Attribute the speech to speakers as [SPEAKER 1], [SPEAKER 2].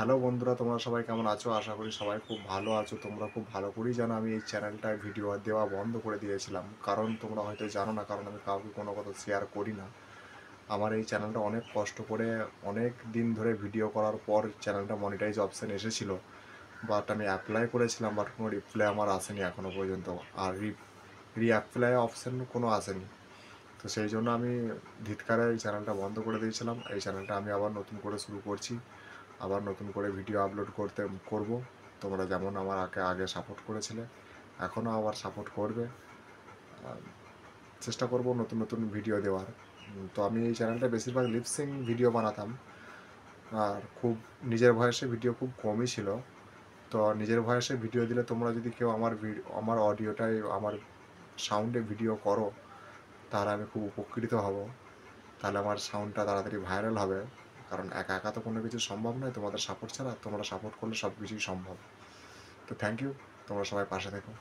[SPEAKER 1] Hello বন্ধুরা, তোমরা সবাই কেমন আছো? আশা করি সবাই খুব ভালো আছো। তোমরা খুব ভালো করেই জানো আমি এই চ্যানেলটায় ভিডিও দেওয়া বন্ধ করে দিয়েছিলাম। কারণ তোমরা হয়তো জানো না, কারণ আমি কাউকে কোনো কথা শেয়ার করি না। আমার এই চ্যানেলটা অনেক কষ্ট করে অনেক দিন ধরে ভিডিও করার পর চ্যানেলটা মনিটাইজ অপশন এসেছিল। বাট আমি অ্যাপ্লাই করেছিলাম, বাট কোনো রিপ্লাই আমার আসেনি এখনও পর্যন্ত। আর অ্যাপ্লাই অপশন কোনো আসেনি। তো সেই জন্য আমি ধিক্কারে এই চ্যানেলটা বন্ধ করে দিয়েছিলাম। এই চ্যানেলটা আমি আবার নতুন করে শুরু করছি। আবার নতুন করে ভিডিও আপলোড করব। তোমরা যেমন আমার আগে সাপোর্ট করেছিলে, এখনও আবার সাপোর্ট করবে। আ চেষ্টা করব নতুন, নতুন ভিডিও দেওয়ার। তো আমি এই চ্যানেলটায় বেশিরভাগ লিপ সিং ভিডিও বানাতাম। আর খুব নিজের ভয়েসে ভিডিও খুব কমই ছিল। তো নিজের ভয়েসে ভিডিও দিলে তোমরা যদি কেউ আমার অডিওটায় আমার সাউন্ডে ভিডিও করো, তাহলে আমি খুব উপকৃত হব। তাহলে আমার সাউন্ডটা তাড়াতাড়ি ভাইরাল হবে। কারণ একা, একা তো কোনো কিছু সম্ভব নয় তোমাদের সাপোর্ট ছাড়া। তোমরা সাপোর্ট করলে সব কিছুই সম্ভব। তো থ্যাংক ইউ। তোমরা সবাই পাশে থেকো।